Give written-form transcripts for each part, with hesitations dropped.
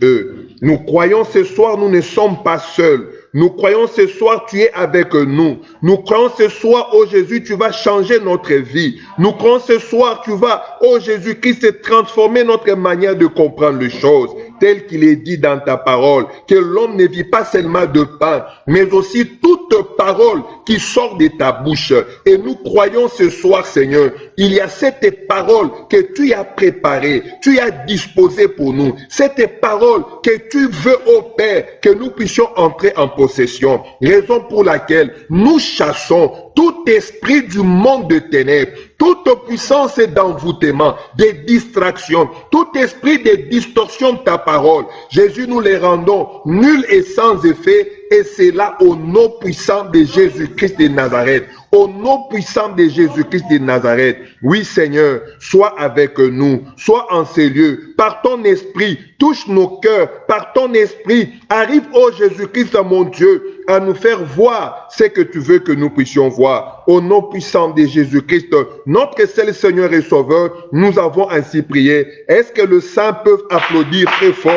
eux. Nous croyons ce soir, nous ne sommes pas seuls. Nous croyons ce soir, tu es avec nous. Nous croyons ce soir, oh Jésus, tu vas changer notre vie. Nous croyons ce soir, tu vas, oh Jésus-Christ, transformer notre manière de comprendre les choses, tel qu'il est dit dans ta parole, que l'homme ne vit pas seulement de pain, mais aussi toute parole qui sort de ta bouche. Et nous croyons ce soir, Seigneur, il y a cette parole que tu as préparée, tu as disposée pour nous. Cette parole que tu veux, ô Père, que nous puissions entrer en possession. Raison pour laquelle nous chassons tout esprit du monde de ténèbres, toute puissance d'envoûtement, de distraction, tout esprit de distorsion de ta parole. Jésus, nous les rendons nuls et sans effet, et c'est là au nom puissant de Jésus-Christ de Nazareth. Au nom puissant de Jésus-Christ de Nazareth. Oui, Seigneur, sois avec nous, sois en ces lieux. Par ton esprit, touche nos cœurs. Par ton esprit, arrive, ô Jésus-Christ, mon Dieu, à nous faire voir ce que tu veux que nous puissions voir. Au nom puissant de Jésus-Christ, notre seul Seigneur et Sauveur, nous avons ainsi prié. Est-ce que le Saint peut applaudir très fort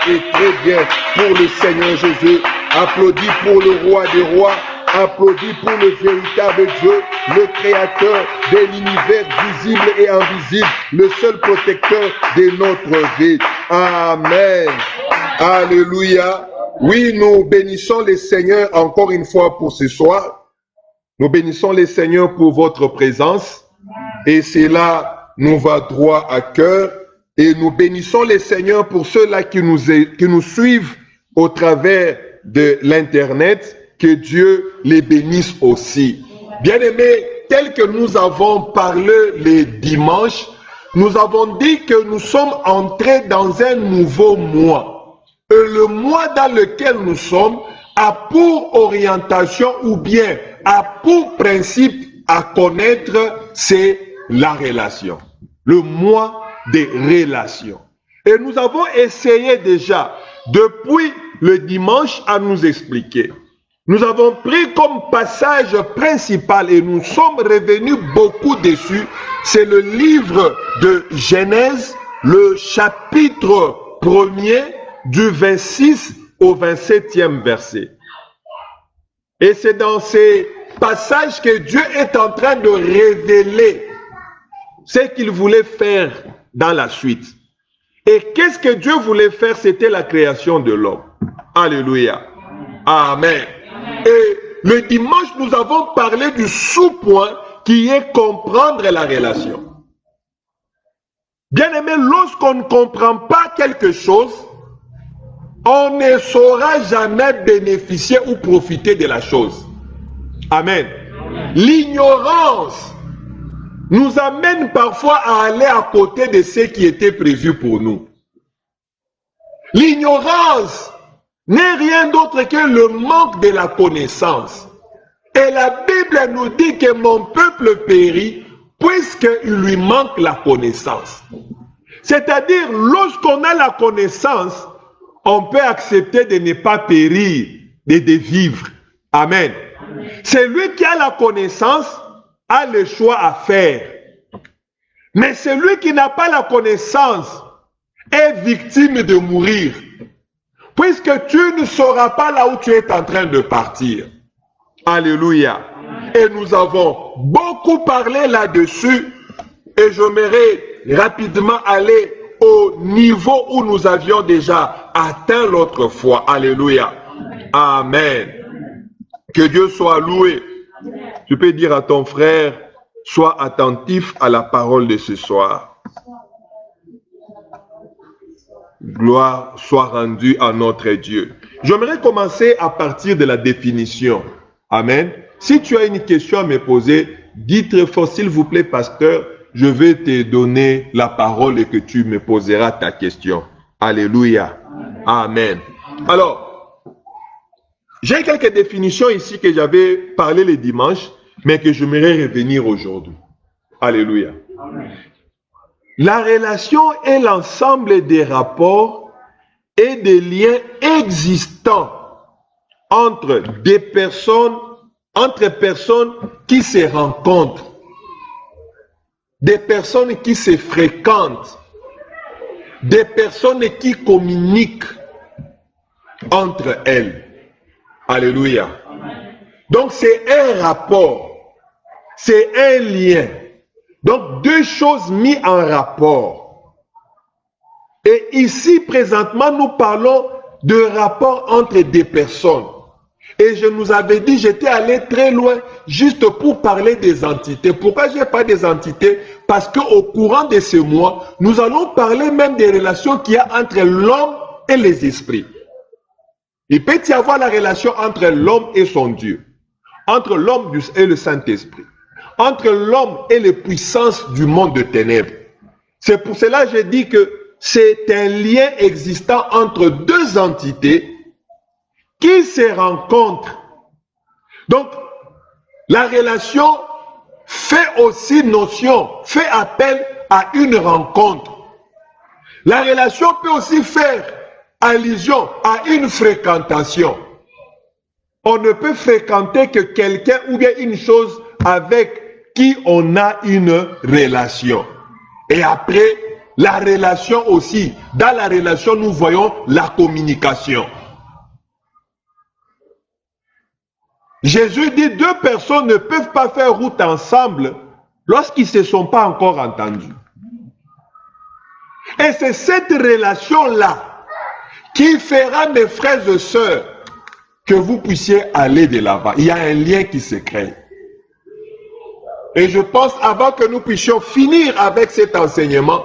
et très bien pour le Seigneur Jésus? Applaudis pour le Roi des Rois. Applaudis pour le véritable Dieu, le Créateur de l'univers visible et invisible, le seul protecteur de notre vie. Amen. Alléluia. Oui, nous bénissons le Seigneur encore une fois pour ce soir. Nous bénissons le Seigneur pour votre présence. Et cela nous va droit à cœur. Et nous bénissons le Seigneur pour ceux-là qui nous suivent au travers de l'Internet. Que Dieu les bénisse aussi. Bien-aimés, tel que nous avons parlé les dimanches, nous avons dit que nous sommes entrés dans un nouveau mois. Et le mois dans lequel nous sommes a pour orientation ou bien a pour principe à connaître, c'est la relation. Le mois des relations. Et nous avons essayé déjà, depuis le dimanche, à nous expliquer. Nous avons pris comme passage principal et nous sommes revenus beaucoup dessus. C'est le livre de Genèse, le chapitre 1er du 26 au 27e verset. Et c'est dans ces passages que Dieu est en train de révéler ce qu'il voulait faire dans la suite. Et qu'est-ce que Dieu voulait faire? C'était la création de l'homme. Alléluia. Amen. Et le dimanche, nous avons parlé du sous-point qui est comprendre la relation. Bien aimé, lorsqu'on ne comprend pas quelque chose, on ne saura jamais bénéficier ou profiter de la chose. Amen. L'ignorance nous amène parfois à aller à côté de ce qui était prévu pour nous. L'ignorance n'est rien d'autre que le manque de la connaissance. Et la Bible nous dit que mon peuple périt puisqu'il lui manque la connaissance. C'est-à-dire, lorsqu'on a la connaissance, on peut accepter de ne pas périr, de vivre. Amen. Celui qui a la connaissance a le choix à faire. Mais celui qui n'a pas la connaissance est victime de mourir. Puisque tu ne sauras pas là où tu es en train de partir. Alléluia. Et nous avons beaucoup parlé là-dessus. Et j'aimerais rapidement aller au niveau où nous avions déjà atteint l'autre fois. Alléluia. Amen. Que Dieu soit loué. Tu peux dire à ton frère, sois attentif à la parole de ce soir. Gloire soit rendue à notre Dieu. J'aimerais commencer à partir de la définition. Amen. Si tu as une question à me poser, dis très fort, s'il vous plaît, pasteur, je vais te donner la parole et que tu me poseras ta question. Alléluia. Amen. Alors, j'ai quelques définitions ici que j'avais parlé le dimanche, mais que j'aimerais revenir aujourd'hui. Alléluia. Amen. La relation est l'ensemble des rapports et des liens existants entre personnes qui se rencontrent, des personnes qui se fréquentent. des personnes qui communiquent entre elles. Alléluia. Donc c'est un rapport, c'est un lien. Donc deux choses mises en rapport. Et ici présentement nous parlons de rapport entre des personnes. Et je nous avais dit, j'étais allé très loin juste pour parler des entités. Pourquoi je parle des entités? Parce qu'au courant de ce mois, nous allons parler même des relations qu'il y a entre l'homme et les esprits. Il peut y avoir la relation entre l'homme et son Dieu, entre l'homme et le Saint-Esprit, entre l'homme et les puissances du monde de ténèbres. C'est pour cela que je dis que c'est un lien existant entre deux entités qui se rencontrent. Donc, la relation fait aussi notion, fait appel à une rencontre. La relation peut aussi faire allusion à une fréquentation. On ne peut fréquenter que quelqu'un ou bien une chose avec qui on a une relation. Et après, la relation aussi. Dans la relation, nous voyons la communication. Jésus dit, deux personnes ne peuvent pas faire route ensemble lorsqu'ils ne se sont pas encore entendus. Et c'est cette relation-là qui fera, mes frères et sœurs, que vous puissiez aller de l'avant. Il y a un lien qui se crée. Et je pense, avant que nous puissions finir avec cet enseignement,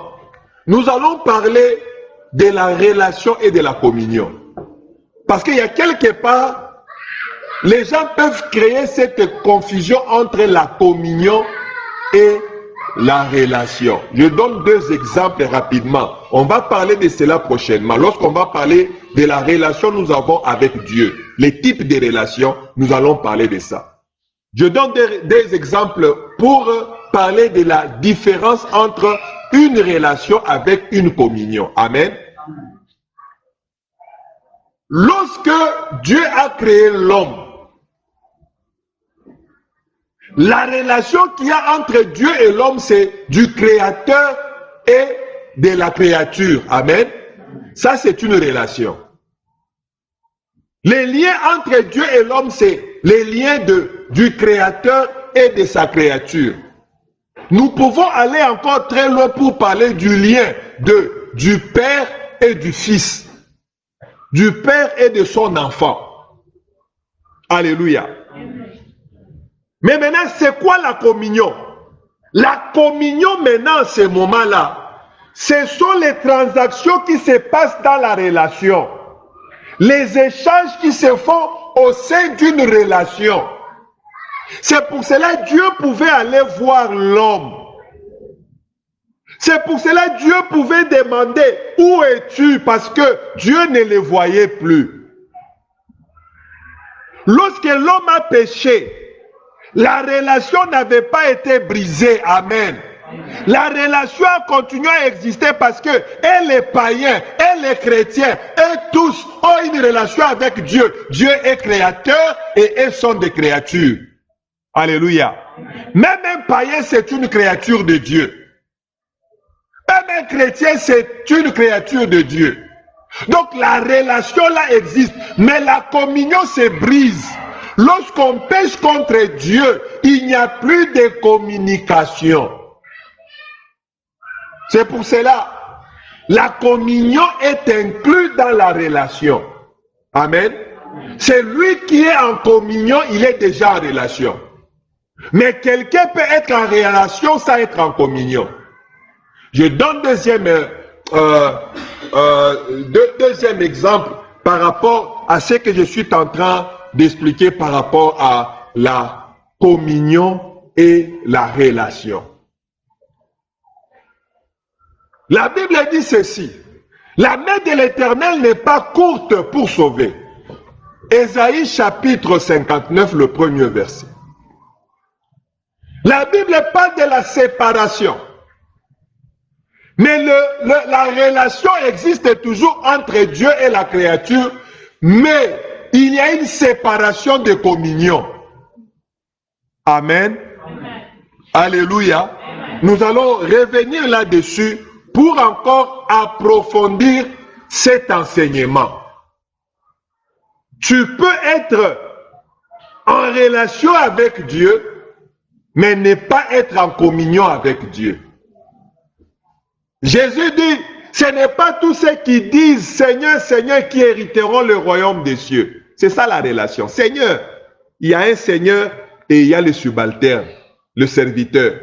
nous allons parler de la relation et de la communion. Parce qu'il y a quelque part, les gens peuvent créer cette confusion entre la communion et la relation. Je donne deux exemples rapidement. On va parler de cela prochainement. Lorsqu'on va parler de la relation que nous avons avec Dieu, les types de relations, nous allons parler de ça. Je donne des exemples pour parler de la différence entre une relation avec une communion. Amen. Lorsque Dieu a créé l'homme, la relation qu'il y a entre Dieu et l'homme, c'est du créateur et de la créature. Amen. Ça, c'est une relation. Les liens entre Dieu et l'homme, c'est les liens du créateur et de sa créature. Nous pouvons aller encore très loin pour parler du lien du Père et du Fils. Du Père et de son enfant. Alléluia. Mais maintenant, c'est quoi la communion? La communion maintenant, à ce moment-là, ce sont les transactions qui se passent dans la relation. Les échanges qui se font au sein d'une relation. C'est pour cela que Dieu pouvait aller voir l'homme. C'est pour cela que Dieu pouvait demander, où es-tu? Parce que Dieu ne le voyait plus. Lorsque l'homme a péché, la relation n'avait pas été brisée. Amen. La relation a continué à exister parce que et les païens, et les chrétiens, et tous ont une relation avec Dieu. Dieu est créateur et eux sont des créatures. Alléluia. Même un païen, c'est une créature de Dieu. Même un chrétien, c'est une créature de Dieu. Donc la relation là existe, mais la communion se brise. Lorsqu'on pêche contre Dieu, il n'y a plus de communication. C'est pour cela, la communion est inclue dans la relation. Amen. C'est lui qui est en communion, il est déjà en relation. Mais quelqu'un peut être en relation sans être en communion. Je donne deuxième exemple par rapport à ce que je suis en train d'expliquer par rapport à la communion et la relation. La Bible dit ceci: la main de l'Éternel n'est pas courte pour sauver. Ésaïe chapitre 59, le premier verset. La Bible parle de la séparation. Mais la relation existe toujours entre Dieu et la créature, mais il y a une séparation de communion. Amen. Amen. Alléluia. Amen. Nous allons revenir là-dessus pour encore approfondir cet enseignement. Tu peux être en relation avec Dieu, mais ne pas être en communion avec Dieu. Jésus dit, ce n'est pas tous ceux qui disent Seigneur, Seigneur qui hériteront le royaume des cieux. C'est ça la relation. Seigneur, il y a un Seigneur et il y a le subalterne, le serviteur.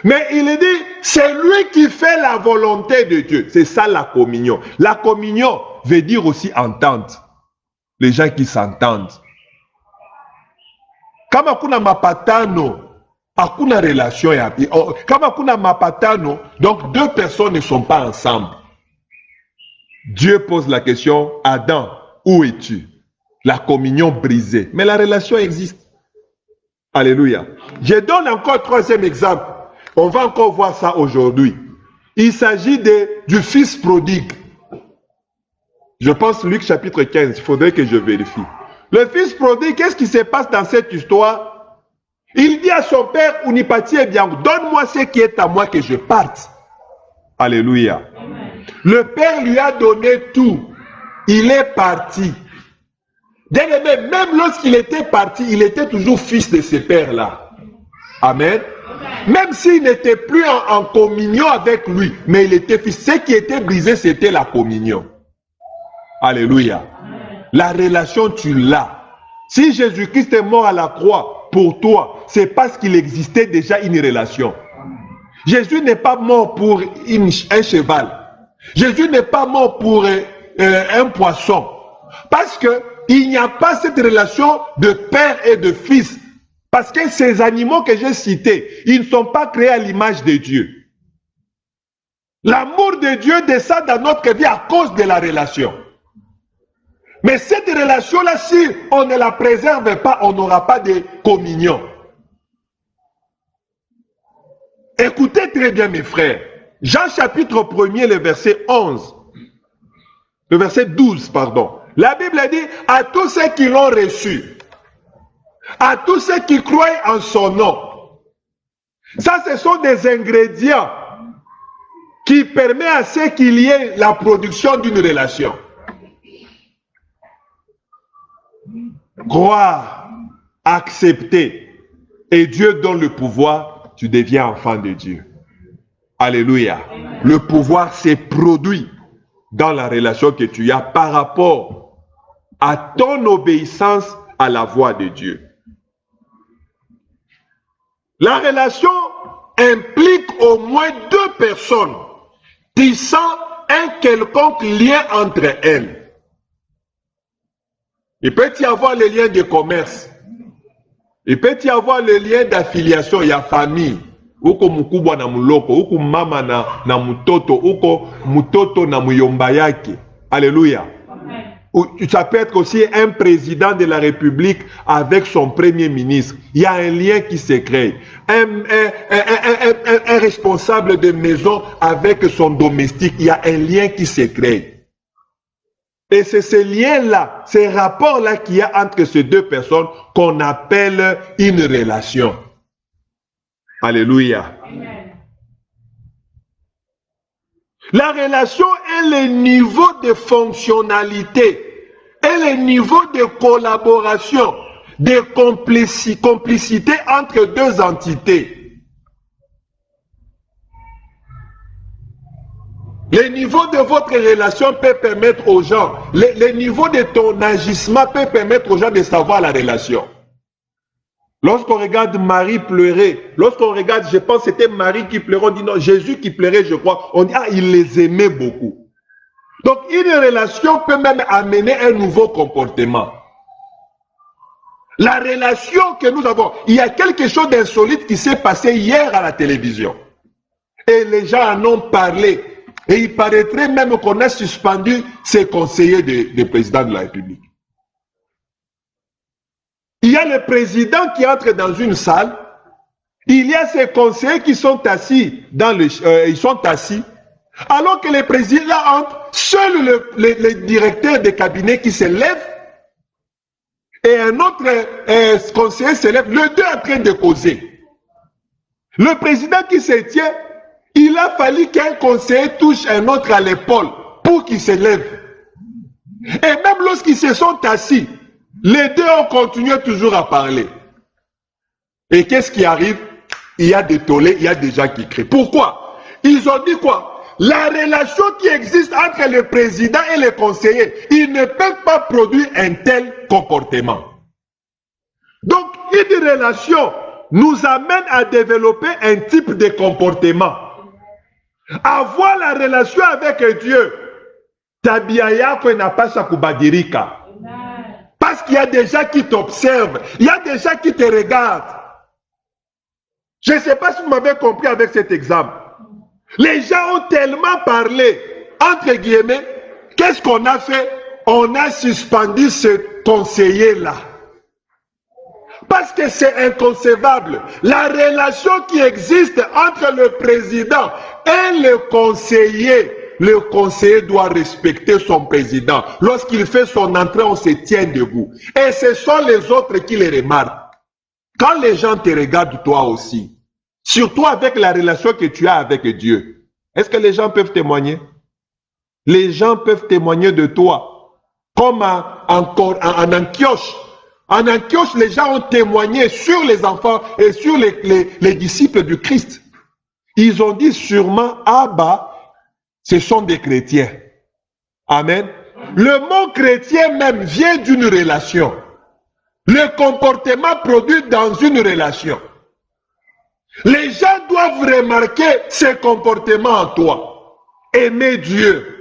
Mais il dit, c'est lui qui fait la volonté de Dieu. C'est ça la communion. La communion veut dire aussi entente. Les gens qui s'entendent. Kama kuna mapatano, hakuna relation ya bien. Kama kuna mapatano, donc deux personnes ne sont pas ensemble. Dieu pose la question, Adam, où es-tu? La communion brisée. Mais la relation existe. Alléluia. Je donne encore un troisième exemple. On va encore voir ça aujourd'hui. Il s'agit du fils prodigue. Je pense Luc chapitre 15, il faudrait que je vérifie. Le fils prodigue, qu'est-ce qui se passe dans cette histoire? Il dit à son père, Unipati, eh bien, donne-moi ce qui est à moi que je parte. Alléluia. Amen. Le père lui a donné tout. Il est parti. Bien-aimé, même lorsqu'il était parti, il était toujours fils de ce père-là. Amen. Même s'il n'était plus en communion avec lui, mais il était fils. Ce qui était brisé, c'était la communion. Alléluia. La relation, tu l'as. Si Jésus-Christ est mort à la croix pour toi, c'est parce qu'il existait déjà une relation. Jésus n'est pas mort pour un cheval. Jésus n'est pas mort pour un poisson. Parce qu'il n'y a pas cette relation de père et de fils. Parce que ces animaux que j'ai cités, ils ne sont pas créés à l'image de Dieu. L'amour de Dieu descend dans notre vie à cause de la relation. Mais cette relation-là, si on ne la préserve pas, on n'aura pas de communion. Écoutez très bien mes frères. Jean chapitre 1er, le verset 11. Le verset 12, pardon. La Bible dit, à tous ceux qui l'ont reçu, à tous ceux qui croient en son nom. Ça, ce sont des ingrédients qui permettent à ceux qu'il y ait la production d'une relation. Croire, accepter, et Dieu donne le pouvoir, tu deviens enfant de Dieu. Alléluia. Le pouvoir s'est produit dans la relation que tu as par rapport à ton obéissance à la voix de Dieu. La relation implique au moins deux personnes tissant un quelconque lien entre elles. Il peut y avoir le lien de commerce. Il peut y avoir le lien d'affiliation, il y a famille. Uko mkubwa na muloko, uko mama na mutoto, uko mutoto na muyomba yake. Alléluia. Ça peut être aussi un président de la République avec son premier ministre. Il y a un lien qui se crée. Un responsable de maison avec son domestique. Il y a un lien qui se crée. Et c'est ce lien-là, ces rapports-là qu'il y a entre ces deux personnes qu'on appelle une relation. Alléluia. Amen. La relation est le niveau de fonctionnalité, est le niveau de collaboration, de complicité entre deux entités. Le niveau de votre relation peut permettre aux gens, le niveau de ton agissement peut permettre aux gens de savoir la relation. Lorsqu'on regarde Marie pleurer, lorsqu'on regarde, je pense que c'était Marie qui pleurait, on dit non, Jésus qui pleurait, je crois, on dit ah, il les aimait beaucoup. Donc une relation peut même amener un nouveau comportement. La relation que nous avons, il y a quelque chose d'insolite qui s'est passé hier à la télévision. Et les gens en ont parlé. Et il paraîtrait même qu'on a suspendu ces conseillers du président de la République. Il y a le président qui entre dans une salle. Il y a ces conseillers qui sont assis ils sont assis. Alors que le président entre, seul le directeur de cabinet qui se lève et un autre conseiller se lève, les deux en train de causer. Le président qui se tient, Il a fallu qu'un conseiller touche un autre à l'épaule pour qu'il se lève. Et même lorsqu'ils se sont assis, les deux ont continué toujours à parler. Et qu'est-ce qui arrive? Il y a des tollés, il y a des gens qui crient. Pourquoi? Ils ont dit quoi? La relation qui existe entre le président et les conseillers, ils ne peuvent pas produire un tel comportement. Donc, une relation nous amène à développer un type de comportement. Avoir la relation avec Dieu, tabia yako inapaswa kubadilika. Parce qu'il y a des gens qui t'observent, il y a des gens qui te regardent. Je ne sais pas si vous m'avez compris avec cet exemple. Les gens ont tellement parlé, entre guillemets, qu'est-ce qu'on a fait? On a suspendu ce conseiller-là. Parce que c'est inconcevable. La relation qui existe entre le président et le conseiller doit respecter son président. Lorsqu'il fait son entrée, on se tient debout. Et ce sont les autres qui les remarquent. Quand les gens te regardent, toi aussi, surtout avec la relation que tu as avec Dieu, est-ce que les gens peuvent témoigner? Les gens peuvent témoigner de toi. Comme en Antioche. En Antioche, les gens ont témoigné sur les enfants et sur les disciples du Christ. Ils ont dit sûrement, Abba, ce sont des chrétiens. Amen. Le mot chrétien même vient d'une relation. Le comportement produit dans une relation. Les gens doivent remarquer ce comportement en toi. Aimer Dieu.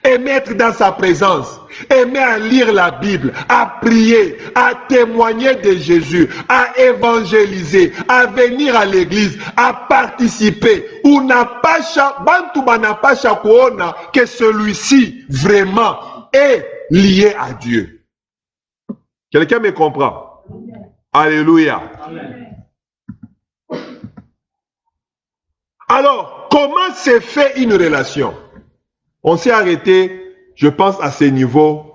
Aimer être dans sa présence, aimer à lire la Bible, à prier, à témoigner de Jésus, à évangéliser, à venir à l'église, à participer. Bantu banapasha kuona que celui-ci vraiment est lié à Dieu. Quelqu'un me comprend? Alléluia. Amen. Alors, comment se fait une relation? On s'est arrêté, je pense, à ce niveau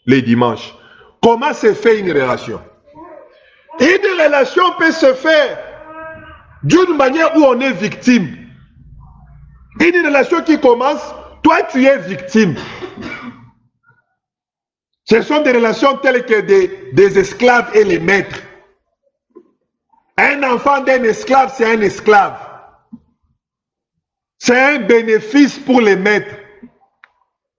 les dimanches. Comment se fait une relation? Une relation peut se faire d'une manière où on est victime. Une relation qui commence, toi tu es victime. Ce sont des relations telles que des esclaves et les maîtres. Un enfant d'un esclave, c'est un esclave. C'est un bénéfice pour les maîtres.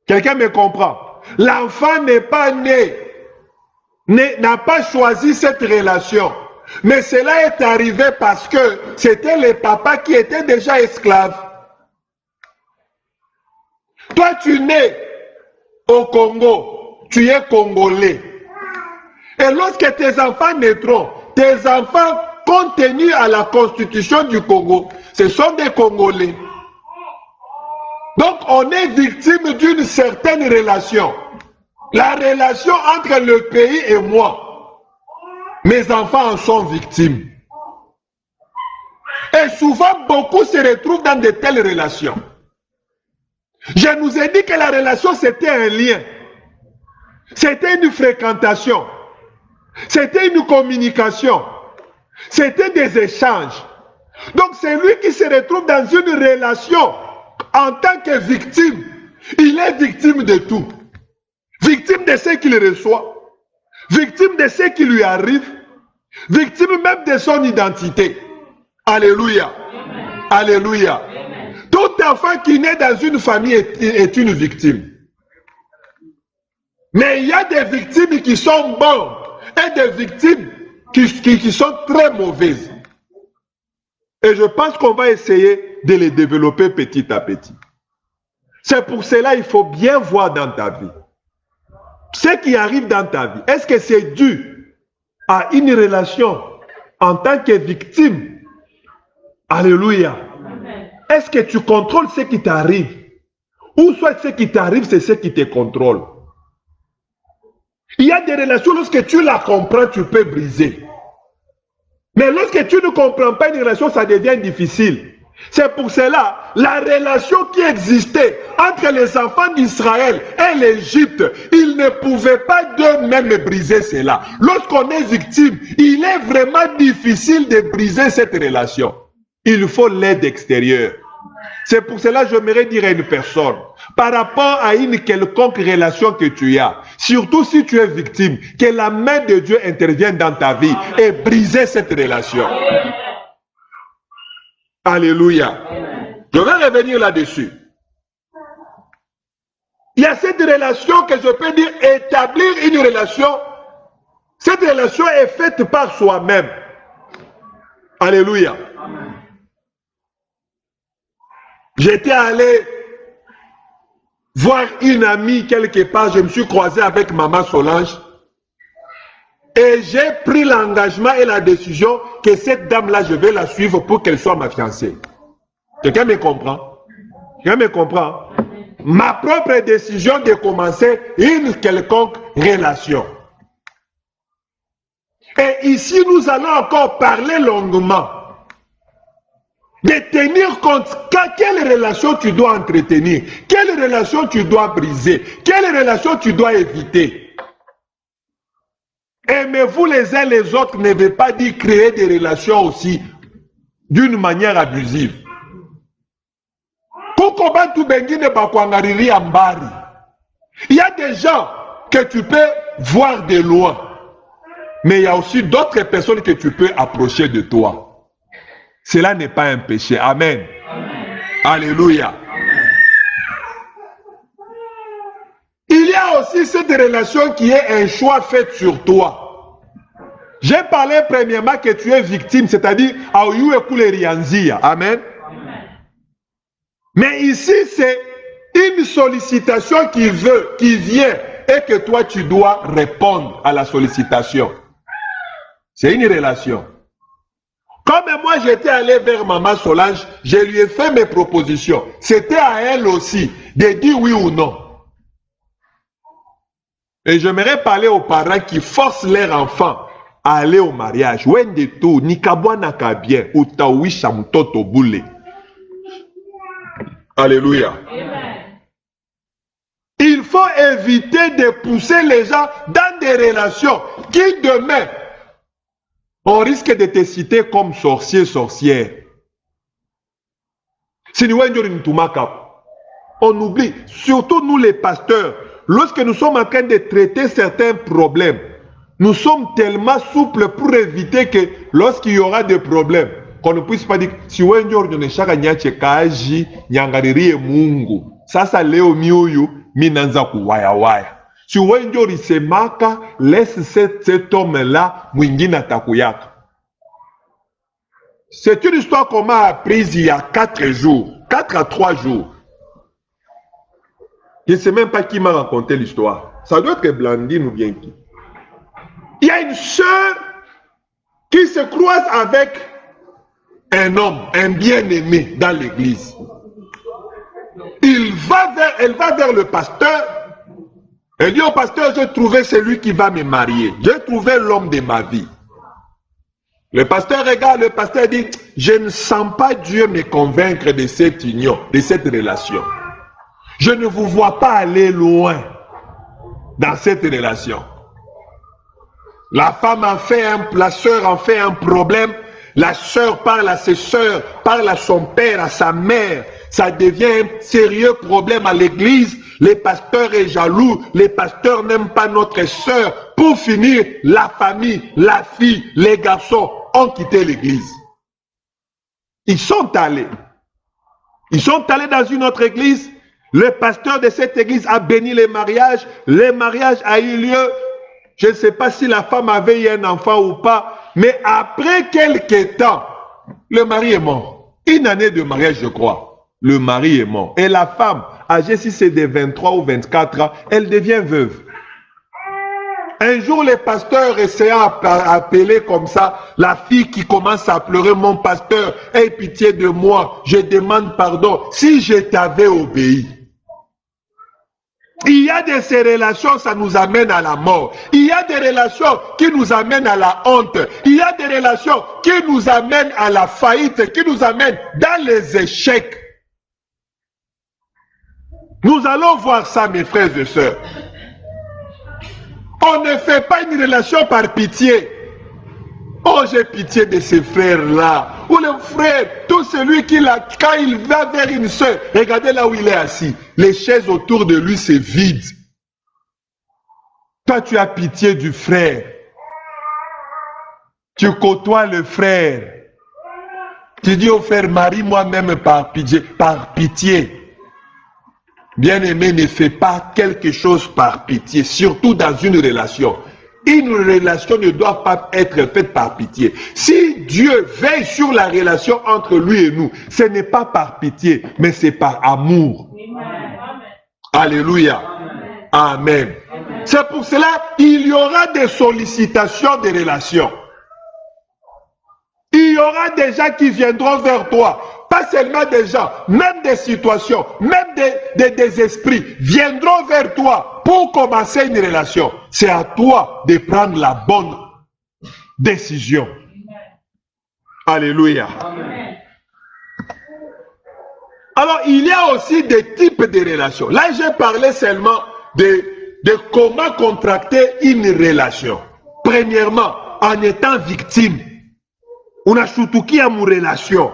Quelqu'un me comprend? L'enfant n'est pas né, n'a pas choisi cette relation. Mais cela est arrivé parce que c'était les papas qui étaient déjà esclaves. Toi, tu nais au Congo, tu es congolais. Et lorsque tes enfants naîtront, tes enfants, compte tenu à la constitution du Congo, ce sont des Congolais. Donc, on est victime d'une certaine relation. La relation entre le pays et moi. Mes enfants en sont victimes. Et souvent, beaucoup se retrouvent dans de telles relations. Je nous ai dit que la relation, c'était un lien. C'était une fréquentation. C'était une communication. C'était des échanges. Donc, c'est lui qui se retrouve dans une relation. En tant que victime, il est victime de tout. Victime de ce qu'il reçoit, victime de ce qui lui arrive, victime même de son identité. Alléluia. Amen. Alléluia. Amen. Tout enfant qui naît dans une famille est une victime. Mais il y a des victimes qui sont bonnes et des victimes qui sont très mauvaises. Et je pense qu'on va essayer de les développer petit à petit. C'est pour cela qu'il faut bien voir dans ta vie. Ce qui arrive dans ta vie, est-ce que c'est dû à une relation en tant que victime? Alléluia. Est-ce que tu contrôles ce qui t'arrive? Ou soit ce qui t'arrive, c'est ce qui te contrôle? Il y a des relations, lorsque tu la comprends, tu peux briser. Mais lorsque tu ne comprends pas une relation, ça devient difficile. C'est pour cela, la relation qui existait entre les enfants d'Israël et l'Égypte, ils ne pouvaient pas d'eux-mêmes briser cela. Lorsqu'on est victime, il est vraiment difficile de briser cette relation. Il faut l'aide extérieure. C'est pour cela que j'aimerais dire à une personne, par rapport à une quelconque relation que tu as, surtout si tu es victime, que la main de Dieu intervienne dans ta vie et briser cette relation. Alléluia. Je vais revenir là-dessus. Il y a cette relation que je peux dire, établir une relation. Cette relation est faite par soi-même. Alléluia. J'étais allé voir une amie quelque part, je me suis croisé avec maman Solange et j'ai pris l'engagement et la décision que cette dame-là, je vais la suivre pour qu'elle soit ma fiancée. Quelqu'un me comprend? Quelqu'un me comprend? Ma propre décision de commencer une quelconque relation. Et ici, nous allons encore parler longuement de tenir compte quelle relation tu dois entretenir, quelle relation tu dois briser, quelle relation tu dois éviter. Aimez-vous les uns les autres ne veut pas dire créer des relations aussi d'une manière abusive. Il y a des gens que tu peux voir de loin, mais il y a aussi d'autres personnes que tu peux approcher de toi. Cela n'est pas un péché. Amen. Amen. Alléluia. Amen. Il y a aussi cette relation qui est un choix fait sur toi. J'ai parlé premièrement que tu es victime, c'est-à-dire Amen. Amen. Mais ici, c'est une sollicitation qui vient et que toi, tu dois répondre à la sollicitation. C'est une relation. Comme moi, j'étais allé vers maman Solange, je lui ai fait mes propositions. C'était à elle aussi de dire oui ou non. Et j'aimerais parler aux parents qui forcent leurs enfants à aller au mariage. Alléluia. Il faut éviter de pousser les gens dans des relations qui demain, on risque de te citer comme sorcier, sorcière. On oublie, surtout nous les pasteurs, lorsque nous sommes en train de traiter certains problèmes, nous sommes tellement souples pour éviter que lorsqu'il y aura des problèmes, qu'on ne puisse pas dire si Mungu. Ça leo miuyu minanza kuwaya waya. Si wenjori semaka, laisse cet homme-là mwingine takuyaka. C'est une histoire qu'on m'a apprise il y a 4 jours, 4 à 3 jours. Je ne sais même pas qui m'a raconté l'histoire. Ça doit être Blandine ou bien qui. Il y a une sœur qui se croise avec un homme, un bien-aimé dans l'église. Elle va vers le pasteur. Elle dit au pasteur, j'ai trouvé celui qui va me marier. J'ai trouvé l'homme de ma vie. Le pasteur regarde, le pasteur dit, je ne sens pas Dieu me convaincre de cette union, de cette relation. Je ne vous vois pas aller loin dans cette relation. La femme en fait la sœur en fait un problème. La sœur parle à ses sœurs, parle à son père, à sa mère. Ça devient un sérieux problème à l'église. Les pasteurs sont jaloux. Les pasteurs n'aiment pas notre sœur. Pour finir, la famille, la fille, les garçons ont quitté l'église. Ils sont allés. Ils sont allés dans une autre église. Le pasteur de cette église a béni les mariages. Le mariage a eu lieu. Je ne sais pas si la femme avait eu un enfant ou pas. Mais après quelques temps, le mari est mort. Une année de mariage, je crois. Le mari est mort. Et la femme, âgée si c'est de 23 ou 24 ans, elle devient veuve. Un jour, le pasteur essayant d'appeler comme ça, la fille qui commence à pleurer, mon pasteur, aie pitié de moi, je demande pardon, si je t'avais obéi. Il y a de ces relations, ça nous amène à la mort. Il y a des relations qui nous amènent à la honte. Il y a des relations qui nous amènent à la faillite, qui nous amènent dans les échecs. Nous allons voir ça, mes frères et sœurs. On ne fait pas une relation par pitié. Oh, j'ai pitié de ces frères-là. Ou le frère, tout celui qui l'a, quand il va vers une soeur, regardez là où il est assis. Les chaises autour de lui, c'est vide. Toi, tu as pitié du frère. Tu côtoies le frère. Tu dis au frère, marie-moi même par pitié, par pitié. Bien-aimé, ne fais pas quelque chose par pitié, surtout dans une relation. Une relation ne doit pas être faite par pitié. Si Dieu veille sur la relation entre lui et nous, ce n'est pas par pitié, mais c'est par amour. Amen. Alléluia. Amen. C'est pour cela qu'il y aura des sollicitations des relations. Il y aura des gens qui viendront vers toi. Pas seulement des gens, même des situations, même des esprits viendront vers toi pour commencer une relation. C'est à toi de prendre la bonne décision. Alléluia. Amen. Alors, il y a aussi des types de relations. Là, j'ai parlé seulement de comment contracter une relation. Premièrement, en étant victime. Unashutukia mu relation.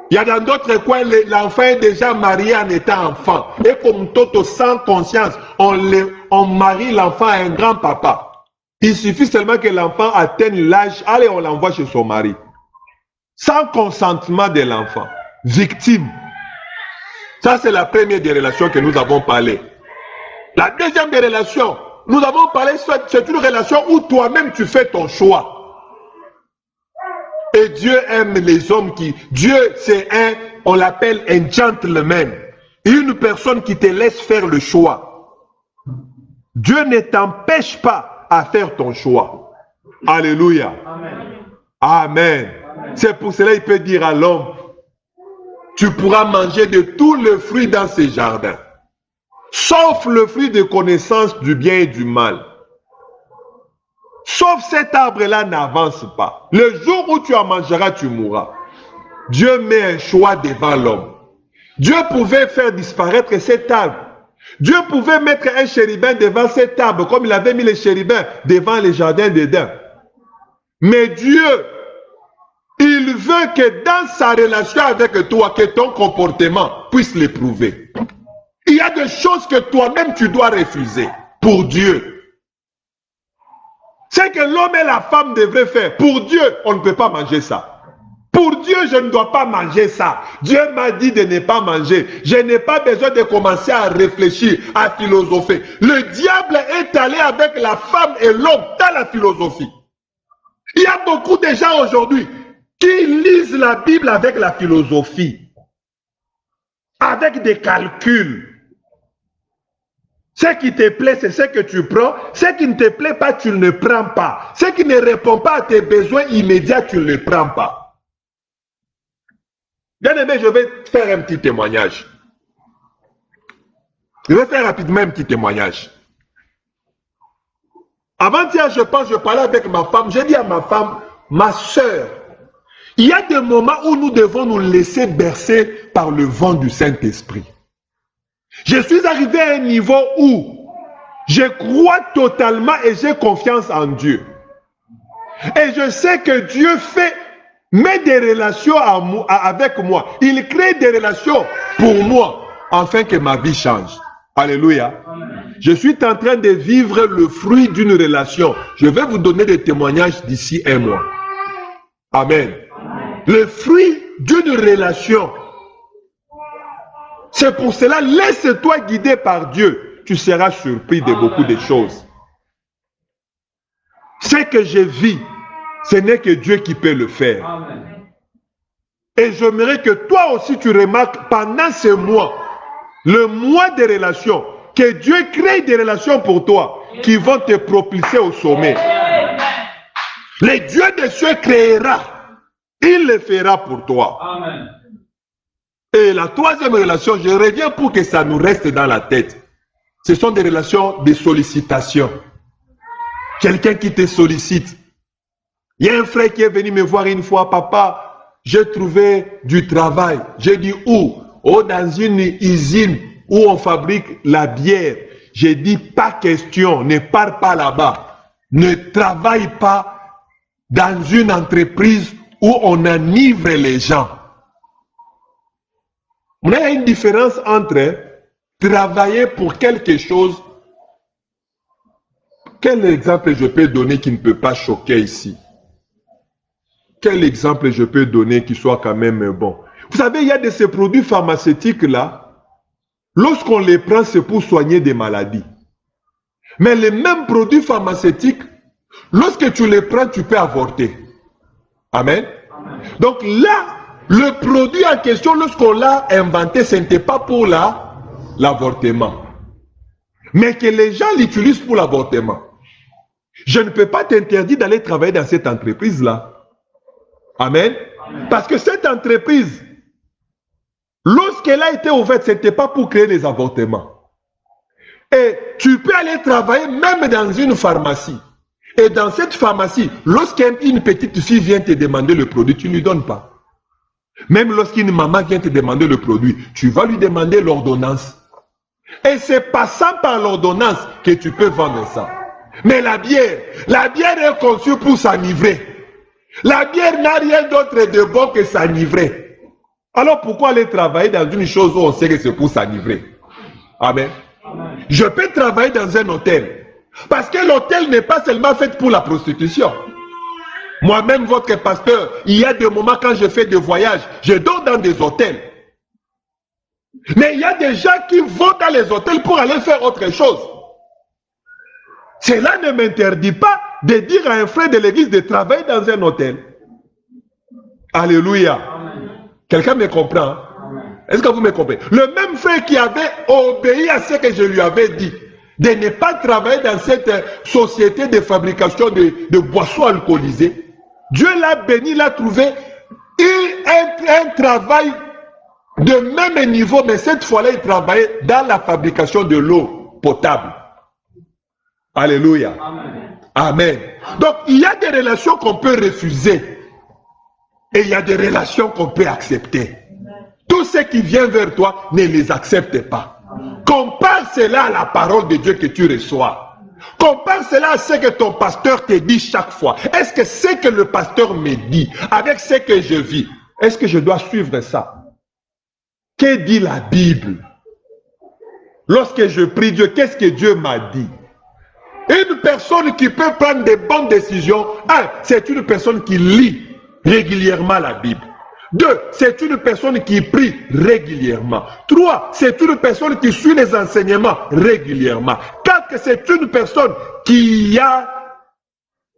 Il y a dans d'autres coins, l'enfant est déjà marié en étant enfant. Et comme Toto sans conscience, on marie l'enfant à un grand-papa. Il suffit seulement que l'enfant atteigne l'âge, allez, on l'envoie chez son mari. Sans consentement de l'enfant. Victime. Ça, c'est la première des relations que nous avons parlé. La deuxième des relations, nous avons parlé, c'est une relation où toi-même tu fais ton choix. Et Dieu aime les hommes qui... Dieu, c'est on l'appelle un gentleman. Une personne qui te laisse faire le choix. Dieu ne t'empêche pas à faire ton choix. Alléluia. Amen. Amen. C'est pour cela qu'il peut dire à l'homme, tu pourras manger de tous les fruits dans ces jardins. Sauf le fruit de connaissance du bien et du mal. Sauf cet arbre-là n'avance pas. Le jour où tu en mangeras, tu mourras. Dieu met un choix devant l'homme. Dieu pouvait faire disparaître cet arbre. Dieu pouvait mettre un chérubin devant cet arbre, comme il avait mis les chérubins devant les jardins d'Éden. Mais Dieu, il veut que dans sa relation avec toi, que ton comportement puisse l'éprouver. Il y a des choses que toi-même tu dois refuser pour Dieu. C'est que l'homme et la femme devraient faire. Pour Dieu, on ne peut pas manger ça. Pour Dieu, je ne dois pas manger ça. Dieu m'a dit de ne pas manger. Je n'ai pas besoin de commencer à réfléchir, à philosopher. Le diable est allé avec la femme et l'homme dans la philosophie. Il y a beaucoup de gens aujourd'hui qui lisent la Bible avec la philosophie, avec des calculs. Ce qui te plaît, c'est ce que tu prends. Ce qui ne te plaît pas, tu ne prends pas. Ce qui ne répond pas à tes besoins immédiats, tu ne le prends pas. Bien aimé, je vais faire un petit témoignage. Je vais faire rapidement un petit témoignage. Avant-hier, je parlais avec ma femme. J'ai dit à ma femme, ma soeur, il y a des moments où nous devons nous laisser bercer par le vent du Saint-Esprit. Je suis arrivé à un niveau où je crois totalement et j'ai confiance en Dieu. Et je sais que Dieu met des relations avec moi. Il crée des relations pour moi, afin que ma vie change. Alléluia. Amen. Je suis en train de vivre le fruit d'une relation. Je vais vous donner des témoignages d'ici un mois. Amen. Amen. Le fruit d'une relation. C'est pour cela, laisse-toi guider par Dieu. Tu seras surpris de beaucoup de choses. Ce que je vis, ce n'est que Dieu qui peut le faire. Amen. Et j'aimerais que toi aussi tu remarques pendant ce mois, le mois des relations, que Dieu crée des relations pour toi qui vont te propulser au sommet. Le Dieu des cieux créera. Il le fera pour toi. Amen. Et la troisième relation, je reviens pour que ça nous reste dans la tête. Ce sont des relations de sollicitation. Quelqu'un qui te sollicite. Il y a un frère qui est venu me voir une fois, papa, j'ai trouvé du travail. J'ai dit où? Oh, dans une usine où on fabrique la bière. J'ai dit, pas question, ne pars pas là-bas. ne travaille pas dans une entreprise où on enivre les gens. Il y a une différence entre travailler pour quelque chose. Quel exemple je peux donner qui ne peut pas choquer ici? Quel exemple je peux donner qui soit quand même bon? Vous savez, il y a de ces produits pharmaceutiques-là, lorsqu'on les prend, c'est pour soigner des maladies. Mais les mêmes produits pharmaceutiques, lorsque tu les prends, tu peux avorter. Amen. Amen. Donc là, le produit en question, lorsqu'on l'a inventé, ce n'était pas pour l'avortement. Mais que les gens l'utilisent pour l'avortement. Je ne peux pas t'interdire d'aller travailler dans cette entreprise-là. Amen. Amen. Parce que cette entreprise, lorsqu'elle a été ouverte, ce n'était pas pour créer des avortements. Et tu peux aller travailler même dans une pharmacie. Et dans cette pharmacie, lorsqu'une petite fille vient te demander le produit, tu ne lui donnes pas. Même lorsqu'une maman vient te demander le produit, tu vas lui demander l'ordonnance. Et c'est passant par l'ordonnance que tu peux vendre ça. Mais la bière est conçue pour s'enivrer. La bière n'a rien d'autre de bon que s'enivrer. Alors pourquoi aller travailler dans une chose où on sait que c'est pour s'enivrer? Amen. Amen. Je peux travailler dans un hôtel. Parce que l'hôtel n'est pas seulement fait pour la prostitution. Moi-même, votre pasteur, il y a des moments quand je fais des voyages, je dors dans des hôtels. Mais il y a des gens qui vont dans les hôtels pour aller faire autre chose. Cela ne m'interdit pas de dire à un frère de l'église de travailler dans un hôtel. Alléluia. Quelqu'un me comprend? Est-ce que vous me comprenez? Le même frère qui avait obéi à ce que je lui avais dit, de ne pas travailler dans cette société de fabrication de boissons alcoolisées, Dieu l'a béni, l'a trouvé un travail de même niveau, mais cette fois-là, il travaillait dans la fabrication de l'eau potable. Alléluia. Amen. Amen. Donc, il y a des relations qu'on peut refuser et il y a des relations qu'on peut accepter. Tout ce qui vient vers toi, ne les accepte pas. Compare cela à la parole de Dieu que tu reçois. Compare cela à ce que ton pasteur te dit chaque fois. Est-ce que ce que le pasteur me dit, avec ce que je vis, est-ce que je dois suivre ça? Que dit la Bible? Lorsque je prie Dieu, qu'est-ce que Dieu m'a dit? Une personne qui peut prendre des bonnes décisions, c'est une personne qui lit régulièrement la Bible. 2, c'est une personne qui prie régulièrement. 3, c'est une personne qui suit les enseignements régulièrement. 4, c'est une personne qui a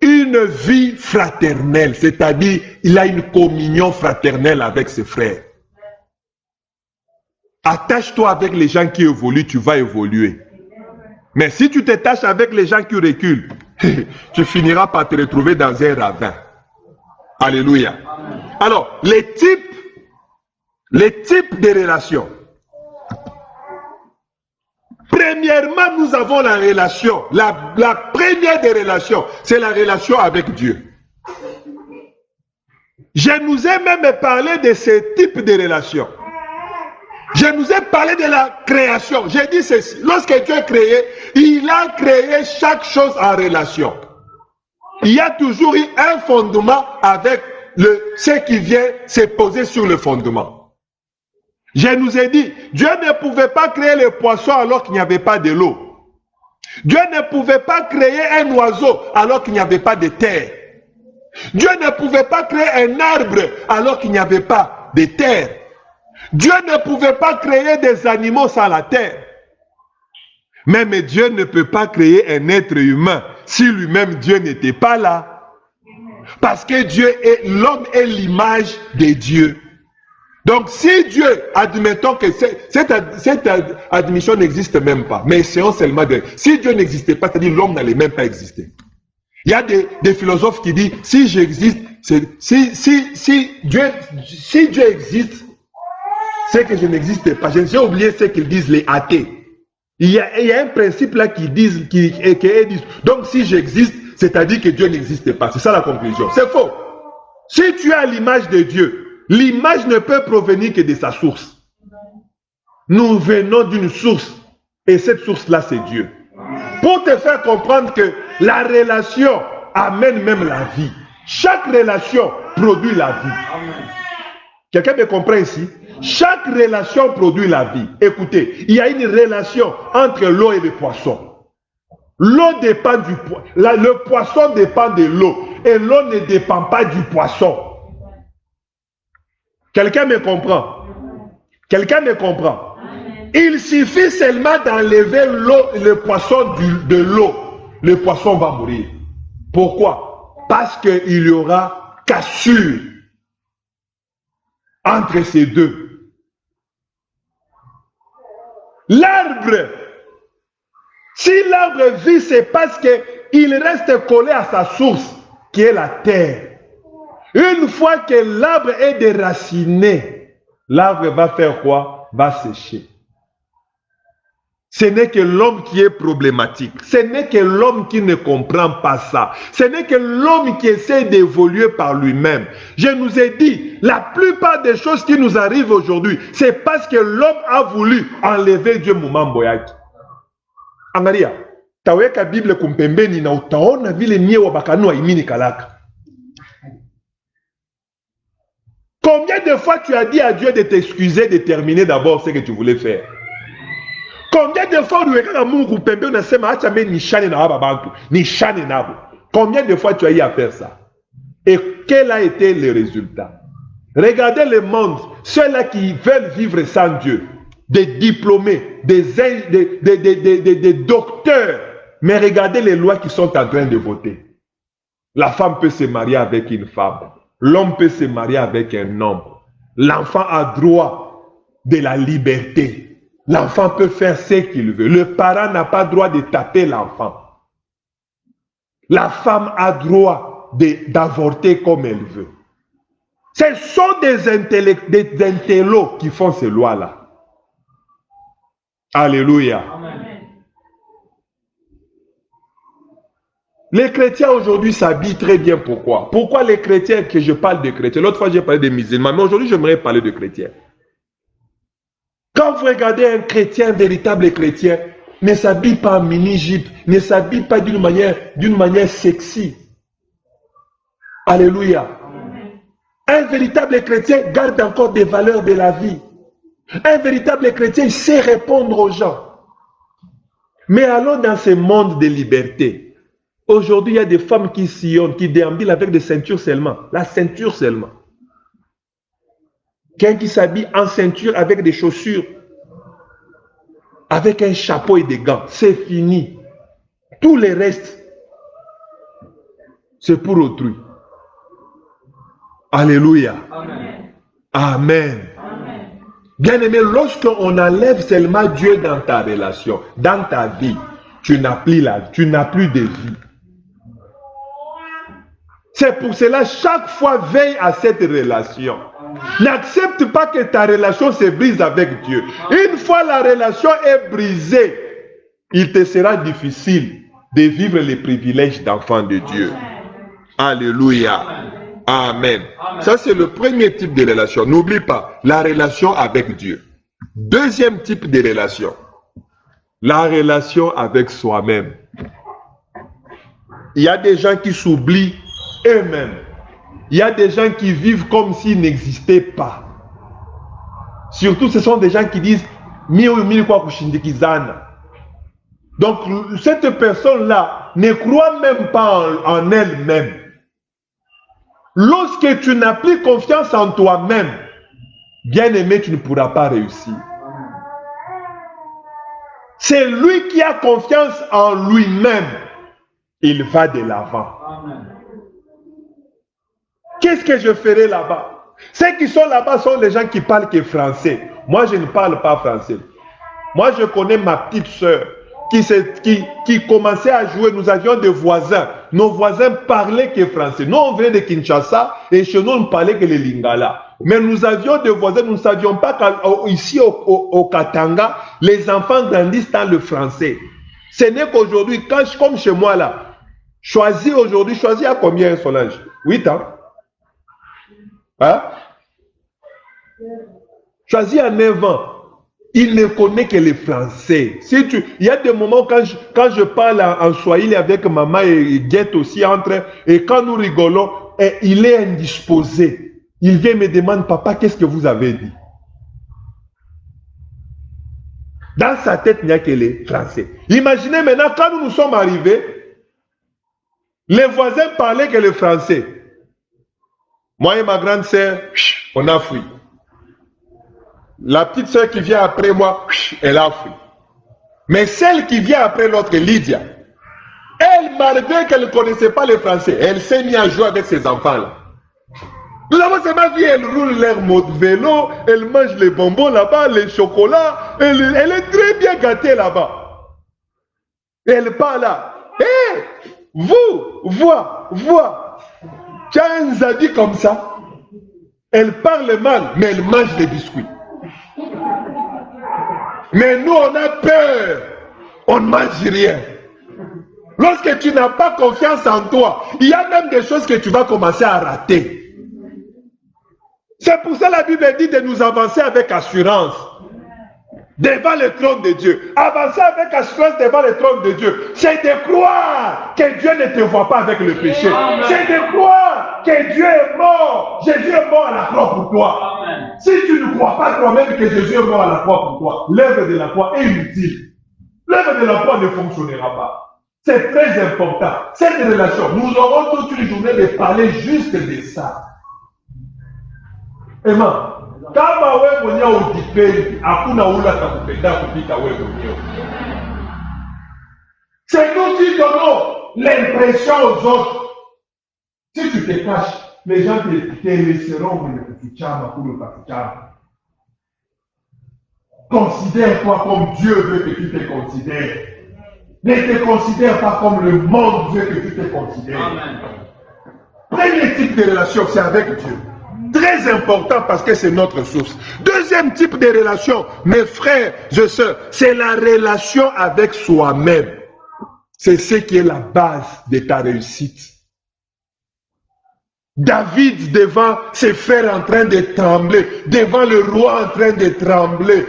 une vie fraternelle, c'est-à-dire il a une communion fraternelle avec ses frères. Attache-toi avec les gens qui évoluent, tu vas évoluer. Mais si tu t'attaches avec les gens qui reculent, tu finiras par te retrouver dans un ravin. Alléluia. Alors, les types de relations. Premièrement, nous avons la relation. La première des relations, c'est la relation avec Dieu. Je nous ai même parlé de ce type de relations. Je nous ai parlé de la création. J'ai dit ceci. Lorsque Dieu a créé, il a créé chaque chose en relation. Il y a toujours eu un fondement avec ce qui vient se poser sur le fondement. Je nous ai dit, Dieu ne pouvait pas créer les poissons alors qu'il n'y avait pas de l'eau. Dieu ne pouvait pas créer un oiseau alors qu'il n'y avait pas de terre. Dieu ne pouvait pas créer un arbre alors qu'il n'y avait pas de terre. Dieu ne pouvait pas créer des animaux sans la terre. Même Dieu ne peut pas créer un être humain si lui-même Dieu n'était pas là. Parce que l'homme est l'image de Dieu. Donc si Dieu, admettons que cette admission n'existe même pas, mais essayons seulement de... Si Dieu n'existait pas, c'est-à-dire l'homme n'allait même pas exister. Il y a des philosophes qui disent, si j'existe, si Dieu existe, c'est que je n'existe pas. J'ai oublié ce qu'ils disent les athées. Il y a un principe là qui disent, donc si j'existe, c'est-à-dire que Dieu n'existe pas. C'est ça la conclusion. C'est faux. Si tu as l'image de Dieu, l'image ne peut provenir que de sa source. Nous venons d'une source et cette source-là, c'est Dieu. Pour te faire comprendre que la relation amène même la vie. Chaque relation produit la vie. Quelqu'un me comprend ici? Chaque relation produit la vie. Écoutez, il y a une relation entre l'eau et le poisson. L'eau dépend du poisson. Le poisson dépend de l'eau. Et l'eau ne dépend pas du poisson. Quelqu'un me comprend? Quelqu'un me comprend? Il suffit seulement d'enlever l'eau, le poisson de l'eau. Le poisson va mourir. Pourquoi? Parce qu'il y aura cassure entre ces deux. L'arbre, si l'arbre vit, c'est parce qu'il reste collé à sa source, qui est la terre. Une fois que l'arbre est déraciné, l'arbre va faire quoi? Va sécher. Ce n'est que l'homme qui est problématique. Ce n'est que l'homme qui ne comprend pas ça. Ce n'est que l'homme qui essaie d'évoluer par lui-même. Je nous ai dit, la plupart des choses qui nous arrivent aujourd'hui, c'est parce que l'homme a voulu enlever Dieu Mumamboyaki. Angalia, taweka Bible kumpembeni na utaona vile mie wabakanu imini kalaka. Combien de fois tu as dit à Dieu de t'excuser, de terminer d'abord ce que tu voulais faire? Combien de fois combien de fois tu as eu à faire ça? Et quel a été le résultat? Regardez le monde, ceux-là qui veulent vivre sans Dieu, des diplômés, des docteurs, mais regardez les lois qui sont en train de voter. La femme peut se marier avec une femme, l'homme peut se marier avec un homme, l'enfant a droit de la liberté. L'enfant peut faire ce qu'il veut. Le parent n'a pas droit de taper l'enfant. La femme a droit d'avorter comme elle veut. Ce sont des intellos qui font ces lois-là. Alléluia. Amen. Les chrétiens aujourd'hui s'habillent très bien. Pourquoi? Pourquoi les chrétiens, que je parle de chrétiens? L'autre fois j'ai parlé des musulmans, mais aujourd'hui j'aimerais parler de chrétiens. Quand vous regardez un chrétien, un véritable chrétien, ne s'habille pas en mini-jupe, ne s'habille pas d'une manière sexy. Alléluia. Un véritable chrétien garde encore des valeurs de la vie. Un véritable chrétien, il sait répondre aux gens. Mais allons dans ce monde de liberté. Aujourd'hui, il y a des femmes qui sillonnent, qui déambulent avec des ceintures seulement. La ceinture seulement. Quelqu'un qui s'habille en ceinture avec des chaussures, avec un chapeau et des gants, c'est fini. Tout le reste, c'est pour autrui. Alléluia. Amen. Amen. Amen. Bien aimé, lorsqu'on enlève seulement Dieu dans ta relation, dans ta vie, tu n'as plus de vie. C'est pour cela, chaque fois, veille à cette relation. N'accepte pas que ta relation se brise avec Dieu. Une fois la relation est brisée, il te sera difficile de vivre les privilèges d'enfant de Dieu. Alléluia. Amen. Ça, c'est le premier type de relation. N'oublie pas, la relation avec Dieu. Deuxième type de relation, la relation avec soi-même. Il y a des gens qui s'oublient eux-mêmes. Il y a des gens qui vivent comme s'ils n'existaient pas. Surtout, ce sont des gens qui disent donc, cette personne-là ne croit même pas en elle-même. Lorsque tu n'as plus confiance en toi-même, bien aimé, tu ne pourras pas réussir. C'est lui qui a confiance en lui-même. Il va de l'avant. Qu'est-ce que je ferai là-bas? Ceux qui sont là-bas sont des gens qui parlent que français. Moi, je ne parle pas français. Moi, je connais ma petite soeur qui commençait à jouer. Nous avions des voisins. Nos voisins parlaient que français. Nous, on venait de Kinshasa et chez nous, on ne parlait que le lingala. Mais nous avions des voisins, nous ne savions pas qu'ici au Katanga, les enfants grandissent dans le français. Ce n'est qu'aujourd'hui, comme chez moi là, choisis à combien Solange? 8 ans? Hein? Choisis à 9 ans. Il ne connaît que le français. Il y a des moments quand je parle en swahili avec maman et Guette aussi entre, et quand nous rigolons, il est indisposé. Il vient me demander, papa, qu'est-ce que vous avez dit? Dans sa tête, il n'y a que les français. Imaginez maintenant, quand nous sommes arrivés, les voisins parlaient que le français. Moi et ma grande sœur, on a fui. La petite sœur qui vient après moi, elle a fui. Mais celle qui vient après l'autre, Lydia, elle, malgré qu'elle ne connaissait pas le français, elle s'est mise à jouer avec ses enfants-là. Nous avons seulement vu, elle roule leur mode vélo, elle mange les bonbons là-bas, les chocolats, elle est très bien gâtée là-bas. Elle parle là. Hé, vois, tu as un zadi comme ça. Elle parle mal, mais elle mange des biscuits. Mais nous, on a peur. On ne mange rien. Lorsque tu n'as pas confiance en toi, il y a même des choses que tu vas commencer à rater. C'est pour ça que la Bible dit de nous avancer avec assurance devant le trône de Dieu. Avancer avec assurance devant le trône de Dieu, c'est de croire que Dieu ne te voit pas avec le péché. C'est de croire que Dieu est mort. Jésus est mort à la croix pour toi. Amen. Si tu ne crois pas toi-même que Jésus est mort à la croix pour toi, l'œuvre de la croix est inutile. L'œuvre de la croix ne fonctionnera pas. C'est très important. Cette relation, nous aurons toute une journée de parler juste de ça. Emma, kama wewe mwenyewe ujipendi, hakuna ule atakupenda kupita wewe mwenyewe. C'est nous qui donnons l'impression aux autres. Si tu te caches, les gens te laisseront le kufichama pour le kufichama. Considère-toi comme Dieu veut que tu te considères. Ne te considère pas comme le monde veut que tu te considères. Amen. Premier type de relation, c'est avec Dieu. Très important parce que c'est notre source. Deuxième type de relation, mes frères et sœurs, c'est la relation avec soi-même. C'est ce qui est la base de ta réussite. David devant ses frères en train de trembler, devant le roi en train de trembler.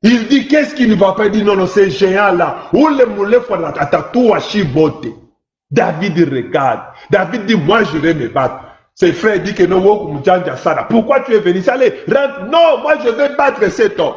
Il dit, qu'est-ce qui ne va pas? Il dit, non, ces géants-là, David regarde. David dit, moi je vais me battre. Ses frères disent que non, pourquoi tu es venu? Allez, rentre. Non, moi je vais battre cet homme.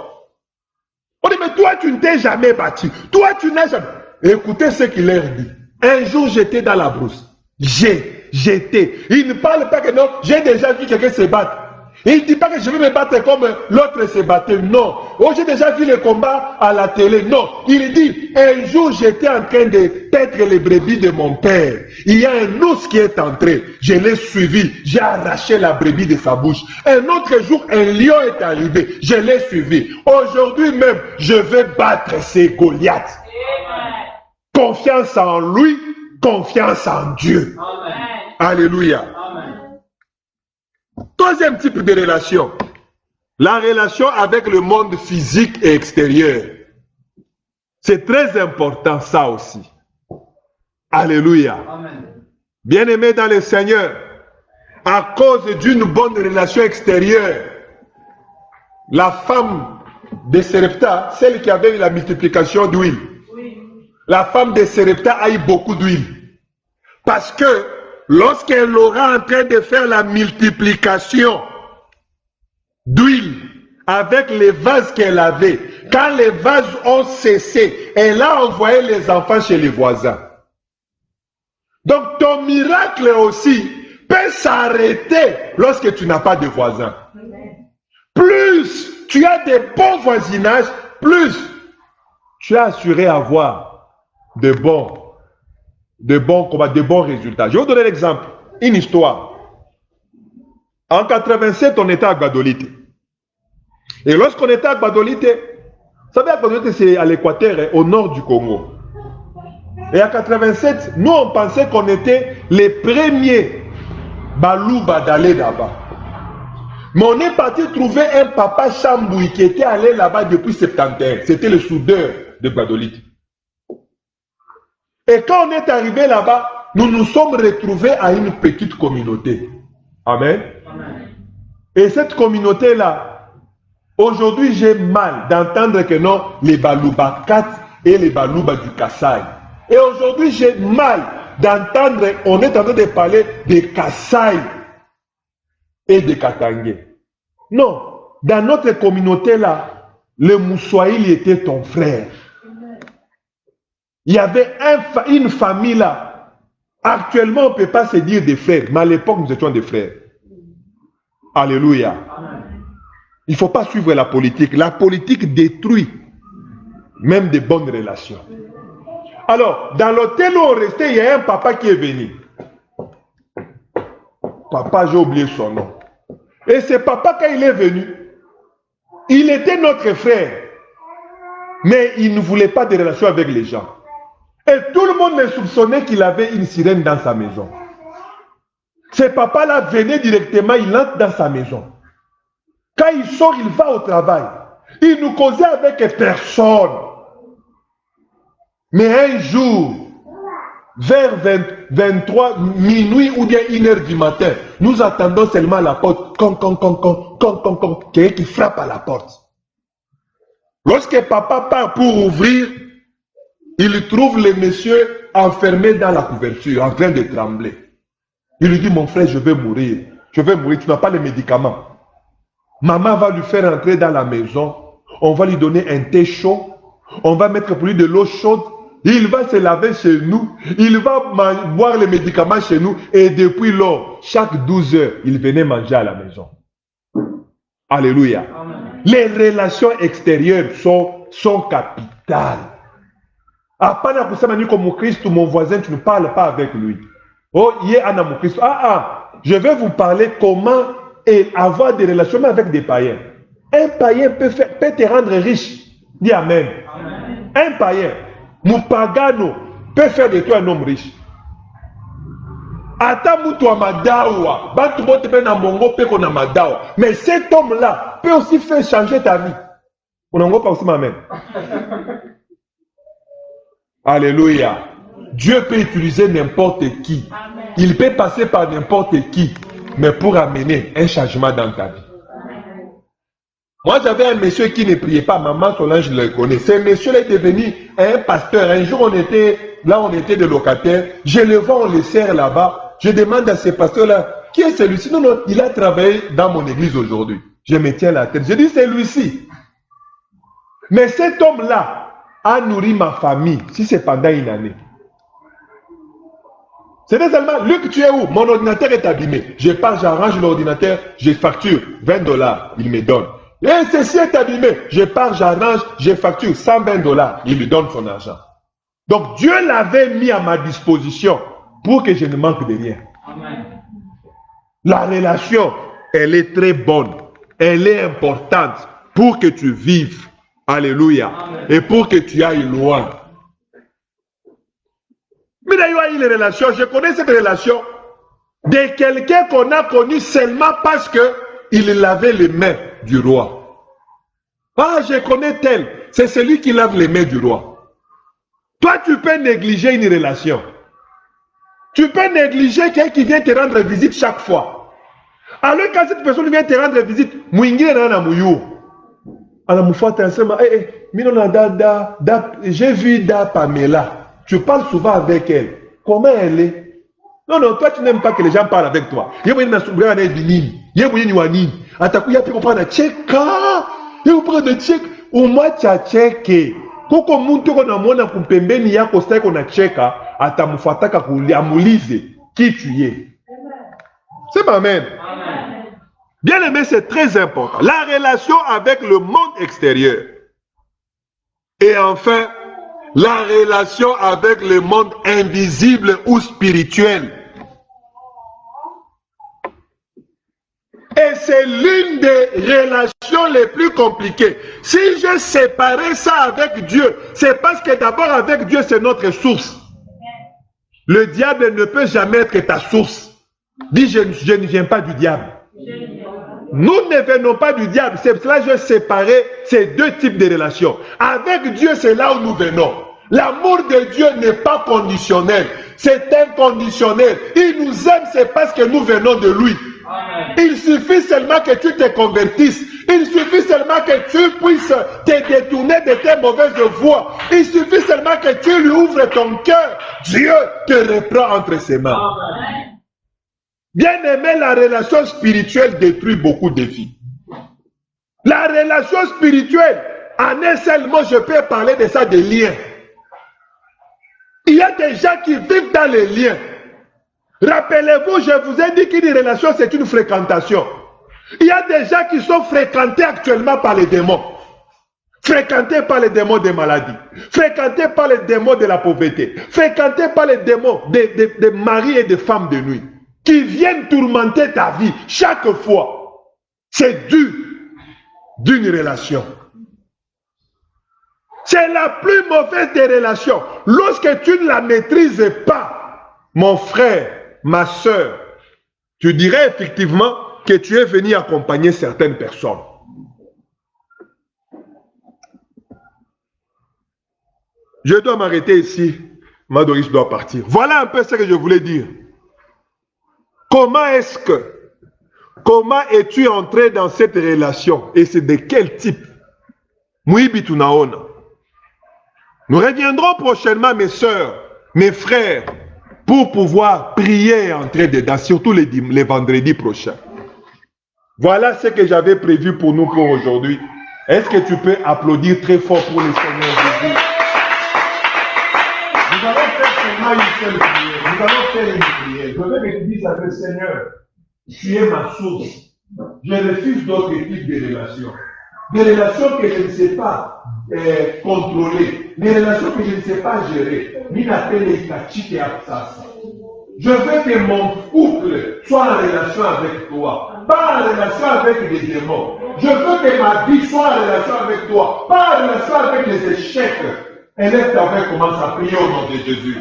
On dit, mais toi tu ne t'es jamais battu. Toi tu n'as jamais. Écoutez ce qu'il leur dit. Un jour j'étais dans la brousse. J'étais. Il ne parle pas que non, j'ai déjà vu quelqu'un se battre. Il ne dit pas que je vais me battre comme l'autre se battait. Non. Oh, j'ai déjà vu le combat à la télé. Non. Il dit, un jour j'étais en train de paître les brebis de mon père. Il y a un ours qui est entré. Je l'ai suivi. J'ai arraché la brebis de sa bouche. Un autre jour, un lion est arrivé. Je l'ai suivi. Aujourd'hui même, je vais battre ces Goliaths. Confiance en lui, confiance en Dieu. Amen. Alléluia. Amen. Troisième type de relation, la relation avec le monde physique et extérieur. C'est très important ça aussi. Alléluia. Bien-aimés dans le Seigneur, à cause d'une bonne relation extérieure, la femme de Sarepta, celle qui avait eu la multiplication d'huile, la femme de Sarepta a eu beaucoup d'huile. Parce que lorsqu'elle aura en train de faire la multiplication d'huile avec les vases qu'elle avait, quand les vases ont cessé, elle a envoyé les enfants chez les voisins. Donc ton miracle aussi peut s'arrêter lorsque tu n'as pas de voisins. Plus tu as des bons voisinages, plus tu as assuré avoir de bons résultats. Je vais vous donner l'exemple, une histoire. En 87, on était à Gbadolite. Et lorsqu'on était à Gbadolite, vous savez, Gbadolite, c'est à l'équateur, au nord du Congo. Et à 87, nous, on pensait qu'on était les premiers Balouba d'aller là-bas. Mais on est parti trouver un papa Chamboui qui était allé là-bas depuis 71. C'était le soudeur de Gbadolite. Et quand on est arrivé là-bas, nous nous sommes retrouvés à une petite communauté. Amen. Amen. Et cette communauté-là, Aujourd'hui, j'ai mal d'entendre que non, les Balouba 4 et les Balouba du Kassai. Et aujourd'hui, j'ai mal d'entendre, on est en train de parler des Kassai et des Katangé. Non, dans notre communauté là, le Moussoaïl était ton frère. Il y avait une famille là. Actuellement, on ne peut pas se dire des frères, mais à l'époque, nous étions des frères. Alléluia. Il ne faut pas suivre la politique. La politique détruit même des bonnes relations. Alors, dans l'hôtel où on restait, il y a un papa qui est venu. Papa, j'ai oublié son nom. Et ce papa, quand il est venu, il était notre frère. Mais il ne voulait pas de relation avec les gens. Et tout le monde le soupçonnait qu'il avait une sirène dans sa maison. Ce papa-là venait directement, il entre dans sa maison. Quand il sort, il va au travail. Il ne causait avec personne. Mais un jour, vers 23 minuit ou bien 1h du matin, nous attendons seulement à la porte. Quelqu'un qui frappe à la porte. Lorsque papa part pour ouvrir, il trouve le monsieur enfermé dans la couverture, en train de trembler. Il lui dit, mon frère, je vais mourir. Je vais mourir, tu n'as pas les médicaments. Maman va lui faire entrer dans la maison. On va lui donner un thé chaud. On va mettre pour lui de l'eau chaude. Il va se laver chez nous. Il va boire les médicaments chez nous. Et depuis lors, chaque 12 heures, il venait manger à la maison. Alléluia. Amen. Les relations extérieures sont capitales. Apana kusema niko Mukristo, mon voisin, tu ne parles pas avec lui. Oh, yé ana Mukristo. Je vais vous parler comment avoir des relations avec des païens. Un païen peut te rendre riche. Dis Amen. Amen. Un païen, Mupagano, peut faire de toi un homme riche. Mais cet homme-là peut aussi faire changer ta vie. On n'en voit pas aussi, Amen. Alléluia. Dieu peut utiliser n'importe qui. Il peut passer par n'importe qui, mais pour amener un changement dans ta vie. Moi, j'avais un monsieur qui ne priait pas. Maman Solange, je le connais. Ce monsieur-là est devenu un pasteur. Un jour, on était des locataires. Je le vois, on le sert là-bas. Je demande à ce pasteur-là, qui est celui-ci? Non, il a travaillé dans mon église aujourd'hui. Je me tiens la tête. Je dis, c'est lui-ci. Mais cet homme-là a nourri ma famille, si c'est pendant une année. C'était seulement, Luc, tu es où? Mon ordinateur est abîmé. Je pars, j'arrange l'ordinateur, je facture $20, il me donne. Et ceci est abîmé. Je pars, j'arrange, je facture $120, il lui donne son argent. Donc Dieu l'avait mis à ma disposition pour que je ne manque de rien. Amen. La relation, elle est très bonne. Elle est importante pour que tu vives. Alléluia. Amen. Et pour que tu ailles loin. Mais d'ailleurs, il y a une relation. Je connais cette relation de quelqu'un qu'on a connu seulement parce qu'il lavait les mains du roi. Ah, je connais tel. C'est celui qui lave les mains du roi. Toi, tu peux négliger une relation. Tu peux négliger quelqu'un qui vient te rendre visite chaque fois. Alors, quand cette personne vient te rendre visite, j'ai vu Da Pamela. Tu parles souvent avec elle. Comment elle est? Non, non, toi tu n'aimes pas que les gens parlent avec toi. Koko muntu ko namona kupembeni yako sasa iko na cheka atamufataka amulize qui tu es. C'est pas amen. Amen. Bien aimé, c'est très important. La relation avec le monde extérieur. Et enfin, la relation avec le monde invisible ou spirituel. Et c'est l'une des relations les plus compliquées. Si je séparais ça avec Dieu, c'est parce que d'abord avec Dieu, c'est notre source. Le diable ne peut jamais être ta source. Dis, je ne viens pas du diable. Nous ne venons pas du diable. C'est pour cela que je séparais ces deux types de relations. Avec Dieu, c'est là où nous venons. L'amour de Dieu n'est pas conditionnel. C'est inconditionnel. Il nous aime, c'est parce que nous venons de lui. Amen. Il suffit seulement que tu te convertisses. Il suffit seulement que tu puisses te détourner de tes mauvaises voies. Il suffit seulement que tu lui ouvres ton cœur. Dieu te reprend entre ses mains. Bien aimé, la relation spirituelle détruit beaucoup de vies. La relation spirituelle, en un seul mot, je peux parler de ça, des liens. Il y a des gens qui vivent dans les liens. Rappelez-vous, je vous ai dit qu'une relation, c'est une fréquentation. Il y a des gens qui sont fréquentés actuellement par les démons. Fréquentés par les démons des maladies. Fréquentés par les démons de la pauvreté. Fréquentés par les démons des maris et des femmes de nuit. Qui viennent tourmenter ta vie chaque fois. C'est dû d'une relation. C'est la plus mauvaise des relations. Lorsque tu ne la maîtrises pas, mon frère, ma soeur, tu dirais effectivement que tu es venu accompagner certaines personnes. Je dois m'arrêter ici. Madoris doit partir. Voilà un peu ce que je voulais dire. Comment es-tu entré dans cette relation et c'est de quel type? Mouibi Tunaona. Nous reviendrons prochainement, mes soeurs, mes frères, pour pouvoir prier et entrer dedans, surtout les vendredis prochains. Voilà ce que j'avais prévu pour nous pour aujourd'hui. Est-ce que tu peux applaudir très fort pour le Seigneur Jésus? Nous allons faire seulement une seule prière. Nous allons faire une prière. Je vais me dire à le Seigneur, tu es ma source. Je refuse d'autres types de relations. Des relations que je ne sais pas contrôler. Des relations que je ne sais pas gérer. Je veux que mon couple soit en relation avec toi, pas en relation avec les démons. Je veux que ma vie soit en relation avec toi, pas en relation avec les échecs. Élève ta main, commence à prier au nom de Jésus.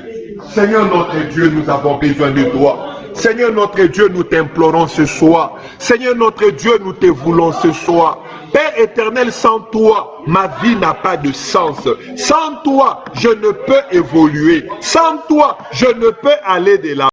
Seigneur notre Dieu, nous avons besoin de toi. Seigneur notre Dieu, nous t'implorons ce soir. Seigneur notre Dieu, nous te voulons ce soir. Père éternel, sans toi, ma vie n'a pas de sens. Sans toi, je ne peux évoluer. Sans toi, je ne peux aller de là.